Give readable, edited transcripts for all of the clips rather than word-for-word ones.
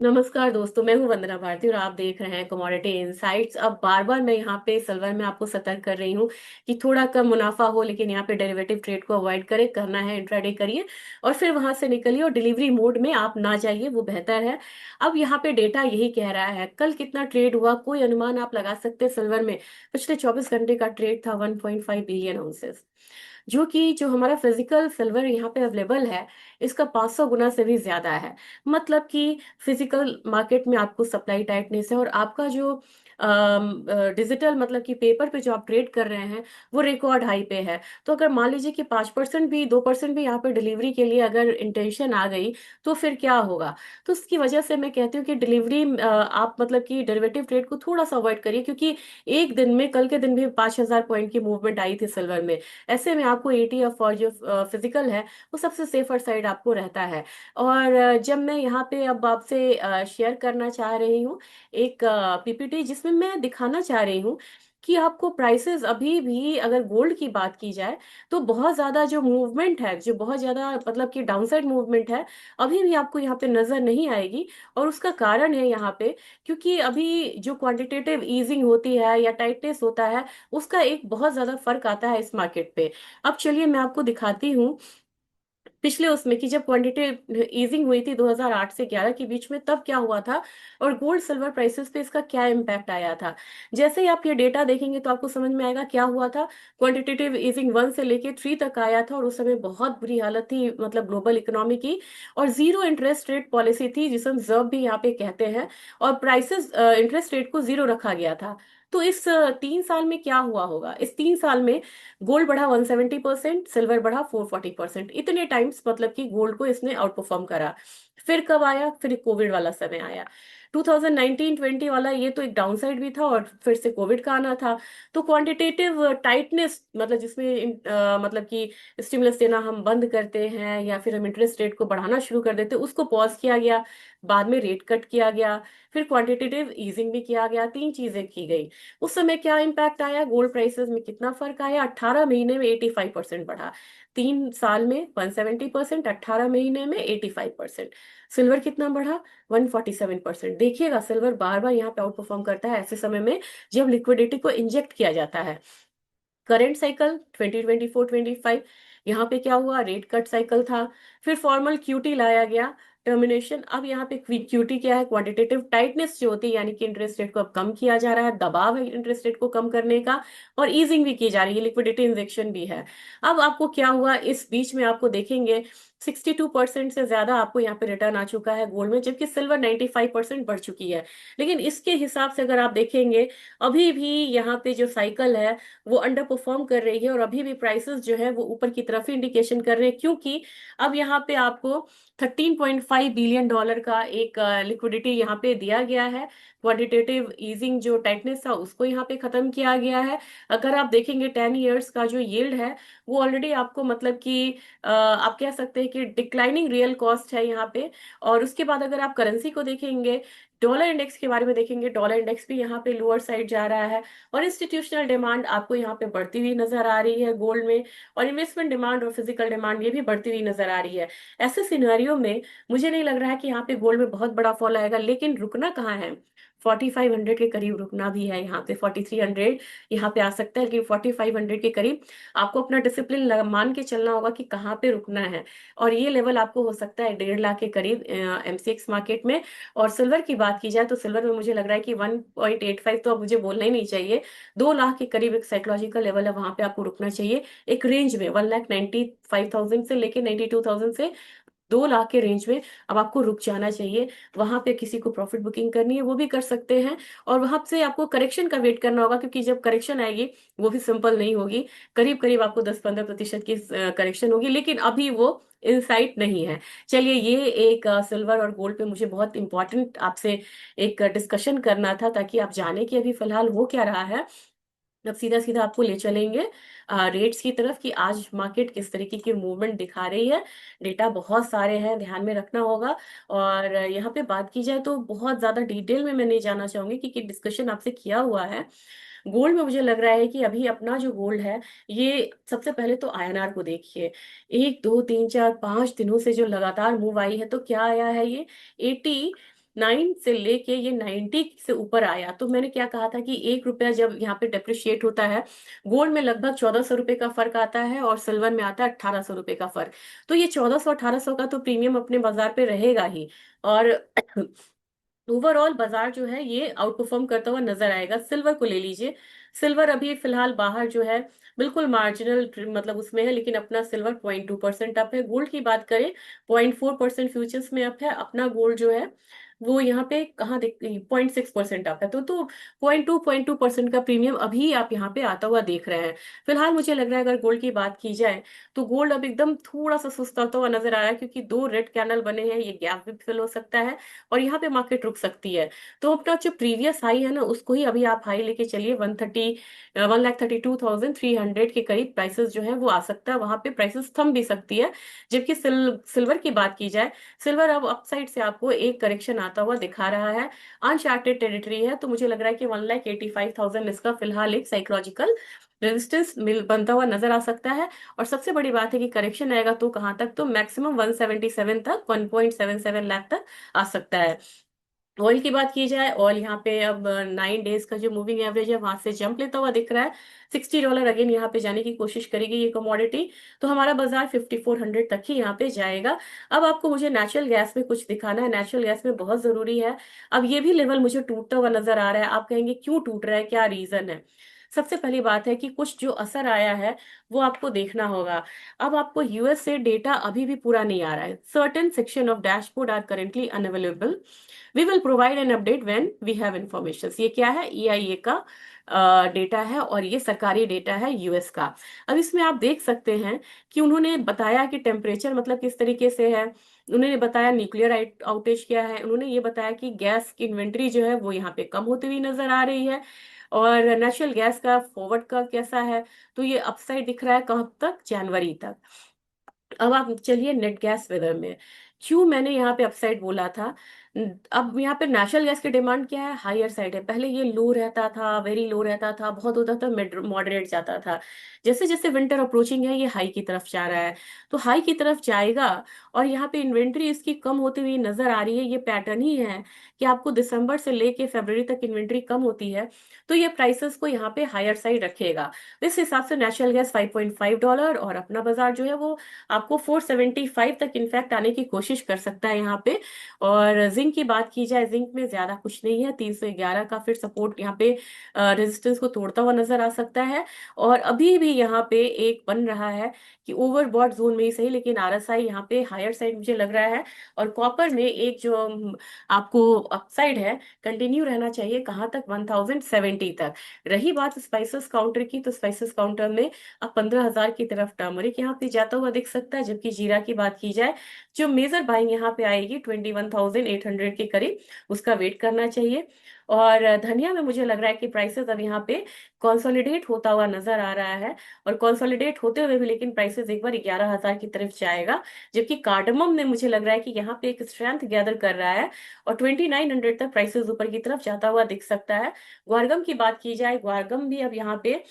नमस्कार दोस्तों, मैं हूं वंदना भारती और आप देख रहे हैं कमोडिटी इनसाइट्स। अब बार बार मैं यहाँ पे सिल्वर में आपको सतर्क कर रही हूँ कि थोड़ा कम मुनाफा हो, लेकिन यहाँ पे डेरिवेटिव ट्रेड को अवॉइड करें। करना है इंट्राडे करिए और फिर वहां से निकलिए और डिलीवरी मोड में आप ना जाइए, वो बेहतर है। अब यहाँ पे डेटा यही कह रहा है। कल कितना ट्रेड हुआ, कोई अनुमान आप लगा सकते हैं सिल्वर में? पिछले 24 घंटे का ट्रेड था 1.5 बिलियन आउंसेस, जो हमारा फिजिकल सिल्वर यहाँ पे अवेलेबल है, इसका 500 गुना से भी ज्यादा है। मतलब कि फिजिकल मार्केट में आपको सप्लाई टाइटनेस है और आपका जो डिजिटल मतलब कि पेपर पे जो आप ट्रेड कर रहे हैं वो रिकॉर्ड हाई पे है। तो अगर मान लीजिए कि 5% भी 2% भी यहाँ पे डिलीवरी के लिए अगर इंटेंशन आ गई तो फिर क्या होगा? तो उसकी वजह से मैं कहती हूँ कि डिलीवरी आप मतलब कि डेरिवेटिव ट्रेड को थोड़ा सा अवॉइड करिए, क्योंकि एक दिन में, कल के दिन भी 5,000 पॉइंट की मूवमेंट आई थी सिल्वर में। ऐसे में आपको एटीएफ और जो फिजिकल है वो सबसे सेफर साइड आपको रहता है। और जब मैं यहाँ पे अब आपसे शेयर करना चाह रही हूँ एक पीपीटी, जिसमें मैं दिखाना चाह रही हूँ कि आपको प्राइसेस अभी भी, अगर गोल्ड की बात की जाए तो बहुत ज्यादा जो मूवमेंट है, जो बहुत ज्यादा मतलब कि डाउनसाइड मूवमेंट है, अभी भी आपको यहाँ पे नजर नहीं आएगी। और उसका कारण है यहाँ पे, क्योंकि अभी जो क्वांटिटेटिव ईजिंग होती है या टाइटनेस होता है, उसका एक बहुत ज्यादा फर्क आता है इस मार्केट पे। अब चलिए मैं आपको दिखाती हूँ पिछले उसमें कि जब क्वांटिटेटिव ईजिंग हुई थी 2008 से 11 के बीच में, तब क्या हुआ था और गोल्ड सिल्वर प्राइसेस पे इसका क्या इम्पैक्ट आया था। जैसे ही आप ये डेटा देखेंगे तो आपको समझ में आएगा क्या हुआ था। क्वांटिटेटिव ईजिंग 1 से लेके 3 तक आया था और उस समय बहुत बुरी हालत थी, मतलब ग्लोबल इकोनॉमी की। और जीरो इंटरेस्ट रेट पॉलिसी थी, जिसे हम जर्ब भी यहाँ पे कहते हैं। और प्राइसेस, इंटरेस्ट रेट को जीरो रखा गया था। तो इस 3 साल में क्या हुआ होगा? इस 3 साल में गोल्ड बढ़ा 170%, सिल्वर बढ़ा 440%। इतने टाइम्स मतलब कि गोल्ड को इसने आउट परफॉर्म करा। फिर कब आया? फिर कोविड वाला समय आया, 2019-20 वाला। ये तो एक डाउनसाइड भी था और फिर से कोविड का आना था। तो क्वांटिटेटिव टाइटनेस, मतलब जिसमें मतलब कि स्टिमुलस देना हम बंद करते हैं या फिर हम इंटरेस्ट रेट को बढ़ाना शुरू कर देते हैं, उसको पॉज किया गया। बाद में रेट कट किया गया, फिर क्वांटिटेटिव ईजिंग भी किया गया, 3 चीजें की गई। उस समय क्या इम्पैक्ट आया? गोल्ड प्राइसेस में कितना फर्क आया? 18 महीने में 85% बढ़ा। 3 साल में 170%, 18 महीने में 85%। सिल्वर कितना बढ़ा? 147%। देखिएगा सिल्वर बार बार यहाँ पे आउट परफॉर्म करता है ऐसे समय में जब लिक्विडिटी को इंजेक्ट किया जाता है। करंट साइकिल 2024-25, यहाँ पे क्या हुआ? रेट कट साइकिल था। फिर फॉर्मल क्यूटी लाया गया, टर्मिनेशन। अब यहाँ पे क्यूटी क्या है? क्वांटिटेटिव टाइटनेस जो होती है, यानी कि इंटरेस्ट रेट को अब कम किया जा रहा है, दबाव है इंटरेस्ट रेट को कम करने का। और ईजिंग भी की जा रही है, लिक्विडिटी इंजेक्शन भी है। अब आपको क्या हुआ इस बीच में? आपको देखेंगे 62% से ज्यादा आपको यहाँ पे रिटर्न आ चुका है गोल्ड में, जबकि सिल्वर 95% बढ़ चुकी है। लेकिन इसके हिसाब से अगर आप देखेंगे, अभी भी यहाँ पे जो साइकिल है वो अंडर परफॉर्म कर रही है और अभी भी प्राइसेस जो है वो ऊपर की तरफ ही इंडिकेशन कर रहे हैं, क्योंकि अब यहाँ पे आपको $13.5 बिलियन का एक लिक्विडिटी यहाँ पे दिया गया है। क्वांटिटेटिव ईजिंग जो टाइटनेस था उसको यहाँ पे खत्म किया गया है। अगर आप देखेंगे 10 ईयर्स का जो यील्ड है वो ऑलरेडी आपको मतलब कि आप कह सकते हैं कि डिक्लाइनिंग रियल कॉस्ट है यहाँ पे। और उसके बाद अगर आप करेंसी को देखेंगे, डॉलर इंडेक्स के बारे में देखेंगे, डॉलर इंडेक्स भी यहाँ पे लोअर साइड जा रहा है। और इंस्टीट्यूशनल डिमांड आपको यहाँ पे बढ़ती हुई नजर आ रही है गोल्ड में। और इन्वेस्टमेंट डिमांड और फिजिकल डिमांड ये भी बढ़ती हुई नजर आ रही है। ऐसे सिनेरियो में मुझे नहीं लग रहा है कि यहाँ पे गोल्ड में बहुत बड़ा फॉल आएगा, लेकिन रुकना कहाँ है? 4500 के करीब रुकना भी है। यहाँ पे 4300 यहाँ पे आ सकता है, लेकिन 4500 के करीब आपको अपना डिसिप्लिन मान के चलना होगा कि कहाँ पे रुकना है। और ये लेवल आपको हो सकता है 1.5 लाख के करीब एमसीएक्स मार्केट में। और सिल्वर की बात की जाए तो सिल्वर में मुझे लग रहा है कि 1.85 तो अब मुझे बोलना ही नहीं चाहिए, 2 लाख के करीब एक साइकोलॉजिकल लेवल है, वहां पे आपको रुकना चाहिए। एक रेंज में 1,95,000 से लेके 92,000 से 2 लाख के रेंज में अब आपको रुक जाना चाहिए। वहां पे किसी को प्रॉफिट बुकिंग करनी है वो भी कर सकते हैं। और वहां से आपको करेक्शन का वेट करना होगा, क्योंकि जब करेक्शन आएगी वो भी सिंपल नहीं होगी। करीब करीब आपको 10-15% की करेक्शन होगी, लेकिन अभी वो इनसाइट नहीं है। चलिए, ये एक सिल्वर और गोल्ड पे मुझे बहुत इंपॉर्टेंट आपसे एक डिस्कशन करना था, ताकि आप जाने कि अभी फिलहाल हो क्या रहा है। अब सीधा सीधा आपको ले चलेंगे रेट्स की तरफ कि आज मार्केट किस तरीके की मूवमेंट दिखा रही है। डेटा बहुत सारे हैं, ध्यान में रखना होगा। और यहाँ पे बात की जाए तो बहुत ज्यादा डिटेल में मैं नहीं जाना चाहूंगी, क्योंकि डिस्कशन आपसे किया हुआ है। गोल्ड में मुझे लग रहा है कि अभी अपना जो गोल्ड है, ये सबसे पहले तो आईएनआर को देखिए। 1 2 3 4 5 दिनों से जो लगातार मूव आई है, तो क्या आया है ये? 80 9 से लेके ये 90 से ऊपर आया, तो मैंने क्या कहा था कि 1 रुपया जब यहाँ पे डेप्रिशिएट होता है, गोल्ड में लगभग 1400 रुपये का फर्क आता है और सिल्वर में आता है 1800 रुपये का फर्क। तो ये 1400 1800 का तो प्रीमियम अपने बाजार पे रहेगा ही। और ओवरऑल बाजार जो है ये आउट परफॉर्म करता हुआ नजर आएगा। सिल्वर को ले लीजिए, सिल्वर अभी फिलहाल बाहर जो है बिल्कुल मार्जिनल मतलब उसमें है, लेकिन अपना सिल्वर 0.2% अप है। गोल्ड की बात करें 0.4% फ्यूचर्स में अप है, अपना गोल्ड जो है वो यहाँ पे कहाँ देख 0.6% अप है। तो 0.2% का प्रीमियम अभी आप यहाँ पे आता हुआ देख रहे हैं। फिलहाल मुझे लग रहा है अगर गोल्ड की बात की जाए तो गोल्ड अब एकदम थोड़ा सा सुस्ताता हुआ नजर आ रहा है, क्योंकि दो रेड कैंडल बने हैं, ये गैप भी फिल हो सकता है और यहाँ पे मार्केट रुक सकती है। तो अपना जो प्रीवियस हाई है ना, उसको ही अभी आप हाई लेके चलिए। 1,32,300 के करीब प्राइसेस जो है वो आ सकता है, वहां पे प्राइसेस थम भी सकती है। जबकि सिल्वर की बात की जाए, सिल्वर अब अपसाइड से आपको एक करेक्शन आता हुआ दिखा रहा है, अनचार्टेड टेरिटरी है। तो मुझे लग रहा है कि 1,85,000 इसका फिलहाल एक साइकोलॉजिकल रेजिस्टेंस मिल बनता हुआ नजर आ सकता है। और सबसे बड़ी बात है कि करेक्शन आएगा तो कहां तक, तो मैक्सिमम 177 तक, 1.77 लाख तक आ सकता है। ऑयल की बात की जाए, ऑयल यहाँ पे अब 9 डेज का जो मूविंग एवरेज है वहां से जंप लेता हुआ दिख रहा है। $60 अगेन यहाँ पे जाने की कोशिश करेगी ये कमोडिटी। तो हमारा बाजार 5400 तक ही यहाँ पे जाएगा। अब आपको मुझे नेचुरल गैस में कुछ दिखाना है, नेचुरल गैस में बहुत जरूरी है। अब ये भी लेवल मुझे टूटता हुआ नजर आ रहा है। आप कहेंगे क्यों टूट रहा है, क्या रीजन है? सबसे पहली बात है कि कुछ जो असर आया है वो आपको देखना होगा। अब आपको यूएस से डेटा अभी भी पूरा नहीं आ रहा है। Certain section of dashboard are currently unavailable, we will provide an update when we have information. ये क्या है? ईआईए का डेटा है और ये सरकारी डेटा है यूएस का। अब इसमें आप देख सकते हैं कि उन्होंने बताया कि टेम्परेचर मतलब किस तरीके से है, उन्होंने बताया न्यूक्लियर आउटेज क्या है, उन्होंने ये बताया कि गैस की इन्वेंट्री जो है वो यहाँ पे कम होती हुई नजर आ रही है। और नेचुरल गैस का फॉरवर्ड कर्व कैसा है, तो ये अपसाइड दिख रहा है कब तक? जनवरी तक। अब आप चलिए नेट गैस वेदर में, क्यों मैंने यहाँ पे अपसाइड बोला था। अब यहाँ पे नेचुरल गैस की डिमांड क्या है? हायर साइड है। पहले ये लो रहता था, वेरी लो रहता था, बहुत होता था, मॉडरेट जाता था। जैसे जैसे विंटर अप्रोचिंग है ये हाई की तरफ जा रहा है, तो हाई की तरफ जाएगा। और यहाँ पे इन्वेंट्री इसकी कम होती हुई नजर आ रही है। ये पैटर्न ही है कि आपको दिसंबर से लेके फरवरी तक इन्वेंट्री कम होती है, तो ये प्राइसेस को यहाँ पे हायर साइड रखेगा। इस हिसाब से नेचुरल गैस $5.5 और अपना बाजार जो है वो आपको 475 तक इनफैक्ट आने की कोशिश कर सकता है यहाँ पे। और जिंक की बात की जाए, जिंक में ज्यादा कुछ नहीं है, 311 का फिर सपोर्ट यहाँ पे रेजिस्टेंस को तोड़ता हुआ नजर आ सकता है। और अभी भी यहाँ पे एक बन रहा है कि ओवरबॉट जोन में ही सही, लेकिन आरएसआई यहाँ पे हायर साइड मुझे लग रहा है। और कॉपर में एक जो आपको अपसाइड है कंटिन्यू रहना चाहिए, कहाँ तक? 1070 तक। रही बात स्पाइसेस काउंटर की, तो स्पाइसेस काउंटर में अब 15,000 की तरफ टर्मरिक यहाँ पे जाता हुआ दिख सकता है। जबकि जीरा की बात की जाए, जो मेजर बाइंग यहाँ पे आएगी 21,800 के करीब, उसका वेट करना चाहिए। और धनिया में मुझे लग रहा है कि प्राइसेस अब यहाँ पे कंसोलिडेट होता हुआ नजर आ रहा है। और कंसोलिडेट होते हुए भी लेकिन प्राइसेस एक बार 11,000 की तरफ जाएगा। जबकि कार्डमम में मुझे लग रहा है कि यहाँ पे एक स्ट्रेंथ गैदर कर रहा है और 2900 तक प्राइसेस ऊपर की तरफ जाता हुआ दिख सकता है। ग्वारगम की बात की जाए, ग्वारगम भी अब यहाँ पे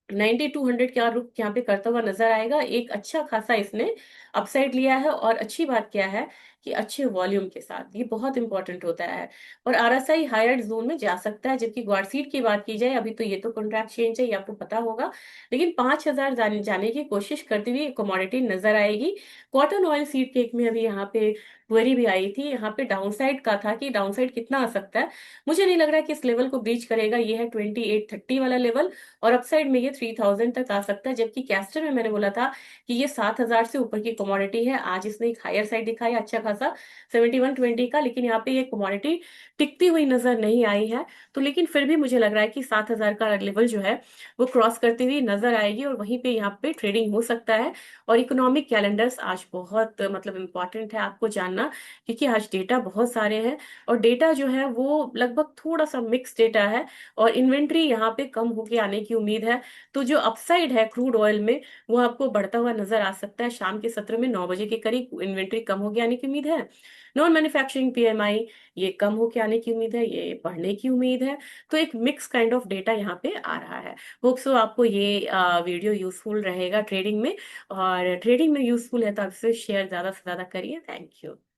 9200 क्या रुक यहाँ पे करता हुआ नजर आएगा। एक अच्छा खासा इसने अपसाइड लिया है, और अच्छी बात क्या है कि अच्छे वॉल्यूम के साथ, ये बहुत इंपॉर्टेंट होता है। और आरएसआई हायर जोन में जा सकता है। जबकि ग्वारसीड की बात की जाए, अभी तो ये तो कॉन्ट्रैक्ट चेंज है, ये आपको पता होगा, लेकिन 5,000 जाने की कोशिश करती हुई कमोडिटी नजर आएगी। कॉटन ऑयल सीड केक में अभी यहाँ पे क्वेरी भी आई थी, यहाँ पे डाउनसाइड का था कि डाउनसाइड कितना आ सकता है। मुझे नहीं लग रहा है कि इस लेवल को ब्रीच करेगा, ये है 2830 वाला लेवल। और अपसाइड में ये 3000 तक आ सकता है। जबकि कैस्टर में मैंने बोला था कि ये 7,000 से ऊपर की कमोडिटी है। आज इसने एक हायर साइड दिखाया अच्छा खासा 7120 का, लेकिन यहाँ पे ये कमोडिटी टिकती हुई नजर नहीं आई है। तो लेकिन फिर भी मुझे लग रहा है कि 7,000 का लेवल जो है वो क्रॉस करती हुई नजर आएगी, और वहीं पे यहाँ पे ट्रेडिंग हो सकता है। और इकोनॉमिक कैलेंडर्स आज बहुत मतलब इंपॉर्टेंट है आपको जानना, क्योंकि आज डेटा बहुत सारे हैं। और डेटा जो है वो लगभग थोड़ा सा मिक्स डेटा है, और इन्वेंट्री यहाँ पे कम होके आने की उम्मीद है। तो जो अपसाइड है क्रूड ऑयल में वो आपको बढ़ता हुआ नजर आ सकता है। शाम के सत्र में 9 बजे के करीब इन्वेंट्री कम होके आने की उम्मीद है। नॉन मैन्युफैक्चरिंग पीएमआई ये कम होके आने की उम्मीद है, ये बढ़ने की उम्मीद है। तो एक मिक्स काइंड ऑफ डेटा यहाँ पे आ रहा है। होप सो आपको ये वीडियो यूजफुल रहेगा ट्रेडिंग में, और ट्रेडिंग में यूजफुल है तो आप इसे शेयर ज्यादा से ज्यादा करिए। Thank you.